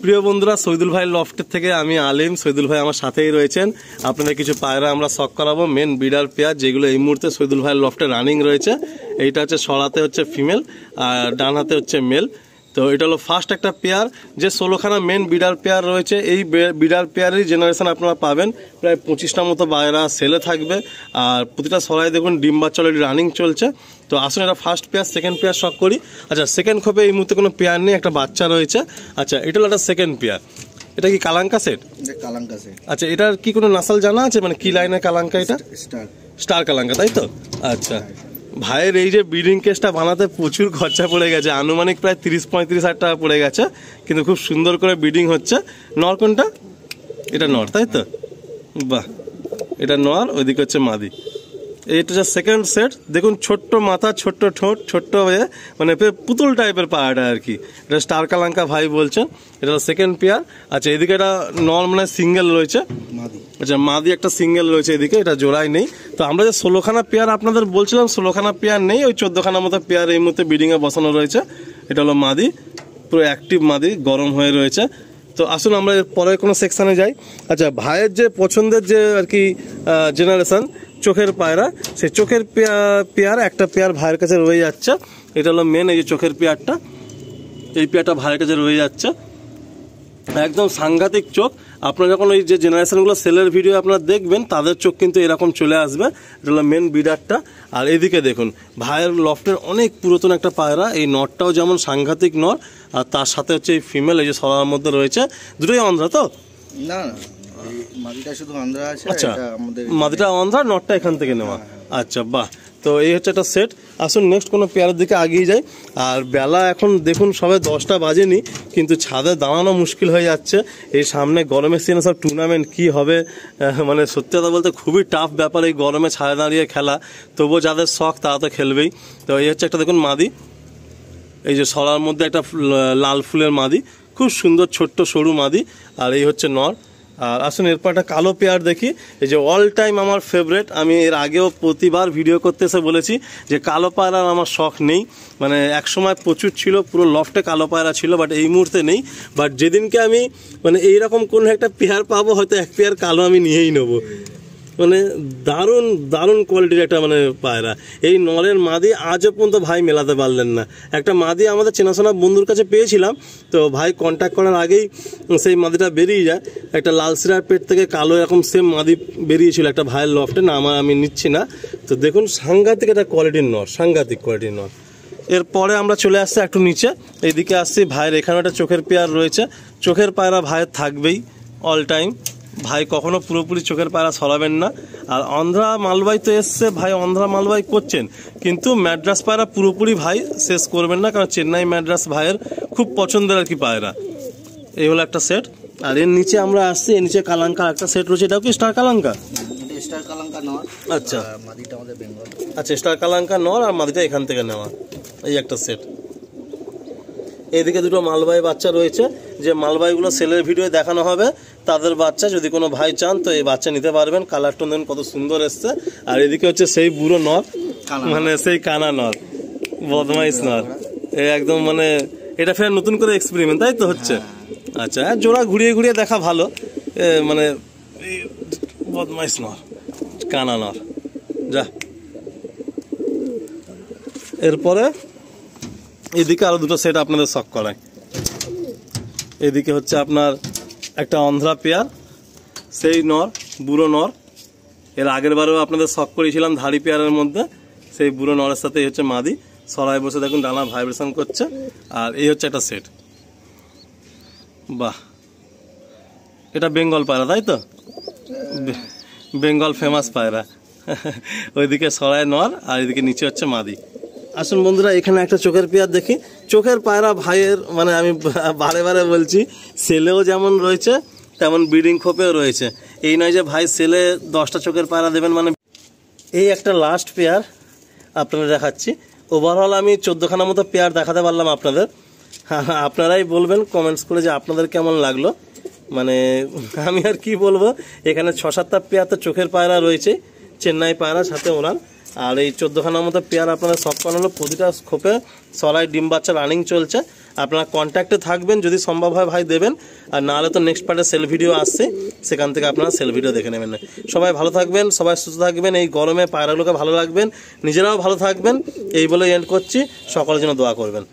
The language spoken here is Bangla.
প্রিয় বন্ধুরা, শহীদুল ভাই লফটের থেকে আমি আলিম। শহীদুল ভাই আমার সাথেই রয়েছেন। আপনাদের কিছু পায়রা আমরা শখ করাবো, মেন বিডার পেয়ার যেগুলো এই মুহূর্তে শহীদুল ভাই লফটে রানিং রয়েছে। এইটা হচ্ছে সরাতে হচ্ছে ফিমেল আর ডান হাতে হচ্ছে মেল। তো এটা হলো ফার্স্ট একটা পেয়ার, যে 16খানা মেন বিডার পেয়ার রয়েছে। এই বিডার পেয়ারেরই জেনারেশন আপনারা পাবেন। প্রায় 25টা মতো পায়রা সেলে থাকবে আর প্রতিটা সরাই দেখুন ডিম বাচ্চা অলরেডি রানিং চলছে। তো আসলে এটা ফার্স্ট পেয়ার, সেকেন্ড পেয়ার শখ করি। আচ্ছা, সেকেন্ড খোপে এই মুহূর্তে কোনো পেয়ার নেই, একটা বাচ্চা রয়েছে। আচ্ছা, এটা হলো একটা সেকেন্ড পেয়ার। এটা কি কালাঙ্কা সেট? কালাঙ্কা সেট। আচ্ছা, এটার কি কোনো নাসাল জানা আছে, মানে কি লাইনের কালাঙ্কা? এটা স্টার কালাঙ্কা, তাই তো? আচ্ছা, ভাইয়ের এই যে ব্রিডিং কেসটা বানাতে প্রচুর খরচা পড়ে গেছে, আনুমানিক প্রায় 30-35 হাজার টাকা পড়ে গেছে, কিন্তু খুব সুন্দর করে ব্রিডিং হচ্ছে। নর কোনটা? এটা নর, তাই তো? বাহ, এটা নর, ওইদিকে হচ্ছে মাদি। এটা হচ্ছে সেকেন্ড সেট। দেখুন ছোট্ট মাথা, ছোট্ট ঠোঁট, ছোট্ট হয়ে মানে পুতুল টাইপের পায়রাটা আর কি। এটা স্টার কালাঙ্কা ভাই বলছেন। এটা হলো সেকেন্ড পেয়ার। আচ্ছা, এদিকে এটা নর মানে সিঙ্গেল রয়েছে। আচ্ছা, মাদি একটা সিঙ্গেল রয়েছে এদিকে, এটা জোড়াই নেই। তো আমরা যে 16খানা পেয়ার আপনাদের বলছিলাম, 16খানা পেয়ার নেই, ওই 14খানার মতো পেয়ার এই মুহূর্তে ব্রিডিংয়ে বসানো রয়েছে। এটা হলো মাদি, পুরো অ্যাক্টিভ মাদি, গরম হয়ে রয়েছে। তো আসুন আমরা পরে কোনো সেকশানে যাই। আচ্ছা, ভাইয়ের যে পছন্দের যে আর কি জেনারেশন চোখের পায়রা, সেই চোখের পেয়ার একটা পেয়ার ভাইয়ের কাছে রয়ে যাচ্ছে। এটা হলো মেন, এই যে চোখের পেয়ারটা, এই পেয়ারটা ভাইয়ের কাছে রয়ে যাচ্ছে। একদম সাংঘাতিক চোখ। আপনারা যখন ওই যে জেনারেশনগুলো সেলের ভিডিও আপনারা দেখবেন, তাদের চোখ কিন্তু এরকম চলে আসবে। এটা হলো মেন বিডারটা। আর এদিকে দেখুন ভাইয়ের লফটের অনেক পুরাতন একটা পায়রা, এই নরটাও যেমন সাংঘাতিক নর, আর তার সাথে হচ্ছে এই ফিমেল, এই যে সরার মধ্যে রয়েছে। দুটোই অন্ধ্রা তো? না, মাদিটা শুধু অন্ধ্রা আছে। আচ্ছা, মাদিটা অন্ধ্রা, নরটা এখান থেকে নেওয়া। আচ্ছা, বাহ। তো এই হচ্ছে একটা সেট। আসুন নেক্সট কোনো পেয়ারের দিকে আগিয়ে যাই। আর বেলা এখন দেখুন সবে 10টা বাজেনি, কিন্তু ছাদে দাঁড়ানো মুশকিল হয়ে যাচ্ছে। এই সামনে গরমের সিজনে সব টুর্নামেন্ট কি হবে, মানে সত্যি কথা বলতে খুবই টাফ ব্যাপার এই গরমে ছাদে দাঁড়িয়ে খেলা। তবুও যাদের শখ তারা তো খেলবেই। তো এই হচ্ছে একটা দেখুন মাদি, এই যে সরার মধ্যে একটা লাল ফুলের মাদি, খুব সুন্দর ছোট্ট সরু মাদি। আর এই হচ্ছে নর। আর আসুন এরপর একটা কালো পেয়ার দেখি, এই যে অল টাইম আমার ফেভারেট। আমি এর আগেও প্রতিবার ভিডিও করতে এসে বলেছি যে কালো পায়রার আমার শখ নেই, মানে একসময় প্রচুর ছিল, পুরো লফটে কালো পায়রা ছিল, বাট এই মুহূর্তে নেই। বাট যেদিনকে আমি মানে এইরকম কোনো একটা পেয়ার পাবো, হয়তো এক পেয়ার কালো আমি নিয়েই নেবো। মানে দারুণ দারুণ কোয়ালিটির একটা মানে পায়রা। এই নরের মাদি আজও পর্যন্ত ভাই মেলাতে পারলেন না। একটা মাদি আমাদের চেনাশোনা বন্ধুর কাছে পেয়েছিলাম, তো ভাই কন্ট্যাক্ট করার আগেই সেই মাদিটা বেরিয়ে যায়। একটা লাল সিরার পেট থেকে কালো এরকম সেম মাদি বেরিয়েছিল একটা ভাইয়ের লফটে, না আমি নিচ্ছি না। তো দেখুন সাংঘাতিক একটা কোয়ালিটির নর, সাংঘাতিক কোয়ালিটির নর। এরপরে আমরা চলে আসছি একটু নিচে, এইদিকে আসছি। ভাইয়ের এখানে একটা চোখের পেয়ার রয়েছে। চোখের পায়রা ভাইয়ের থাকবেই অল টাইম, ভাই কখনো পুরোপুরি চোখের পায়রা সরাবেন না। আর অন্ধ্রা মালবাই তো এসছে, ভাই অন্ধ্রা মালবাই করছেন, কিন্তু ম্যাড্রাস পায়রা পুরোপুরি ভাই শেষ করবেন না, কারণ চেন্নাই ম্যাড্রাস ভাইয়ের খুব পছন্দের আর কি পায়রা। এই হলো একটা সেট। আর এর নিচে আমরা আসছি, এর নিচে কালাঙ্কা একটা সেট রয়েছে। এটাও কি স্টার কালাঙ্কা? স্টার কালাঙ্কা নর। আচ্ছা, মাদিটা আমাদের বেঙ্গল। আচ্ছা, স্টার কালাঙ্কা নর আর মাদিটা এখান থেকে নেওয়া, এই একটা সেট। এইদিকে দুটো মালবাই বাচ্চা রয়েছে, যে মালবাইগুলো সেলের ভিডিও দেখানো হবে তাদের বাচ্চা। যদি কোনো ভাই চান তো এই বাচ্চা নিতে পারবেন। কালারটা দেখুন কত সুন্দর এসছে। আর এদিকে হচ্ছে সেই বুড়ো নর, মানে সেই কানা নর, বদমাইশ নর। একদম মানে এটা ফের নতুন করে এক্সপেরিমেন্ট, তাই তো হচ্ছে? আচ্ছা, জোড়া ঘুরিয়ে ঘুরিয়ে দেখা ভালো, মানে বদমাইশ নর, কানা নর। যা, এরপরে এদিকে আরো দুটো সেট আপনাদের শখ করায়। এদিকে হচ্ছে আপনার একটা অন্ধ্রা পেয়ার, সেই নর, বুড়ো নর। এর আগের বারেও আপনাদের শখ করেছিলাম ধাড়ি পেয়ারের মধ্যে, সেই বুড়ো নরের সাথে এই হচ্ছে মাদি, সরাই বসে দেখুন ডানা ভাইব্রেশন করছে। আর এই হচ্ছে একটা সেট। বাহ, এটা বেঙ্গল পায়রা, তাই তো? বেঙ্গল ফেমাস পায়রা। ওইদিকে সরাই নর আর এদিকে নিচে হচ্ছে মাদি। আসুন বন্ধুরা, এখানে একটা চোখের পেয়ার দেখি। চোখের পায়রা ভাইয়ের, মানে আমি বারে বারে বলছি, সেলেও যেমন রয়েছে তেমন ব্রিডিং খোপেও রয়েছে। এই নয় যে ভাই সেলে 10টা চোখের পায়রা দেবেন মানে। এই একটা লাস্ট পেয়ার আপনাদের দেখাচ্ছি। ওভারঅল আমি 14খানার মতো পেয়ার দেখাতে পারলাম আপনাদের। আপনারাই বলবেন কমেন্টস করে যে আপনাদের কেমন লাগলো। মানে আমি আর কি বলবো, এখানে 6-7টা পেয়ার তো চোখের পায়রা রয়েছে, চেন্নাই পায়রা সাথে ওনার। আর এই 14খানার মতো পেয়ার আপনাদের সব করানো, প্রতিটা খোপে সরাই ডিম বাচ্চা রানিং চলছে। আপনারা কন্ট্যাক্টে থাকবেন, যদি সম্ভব হয় ভাই দেবেন, আর নাহলে তো নেক্সট পার্টে সেল ভিডিও আসছে, সেখান থেকে আপনারা সেল ভিডিও দেখে নেবেন। সবাই ভালো থাকবেন, সবাই সুস্থ থাকবেন, এই গরমে পায়রাগুলোকে ভালো রাখবেন, নিজেরাও ভালো থাকবেন, এই বলে এন্ড করছি। সকলের জন্য দোয়া করবেন।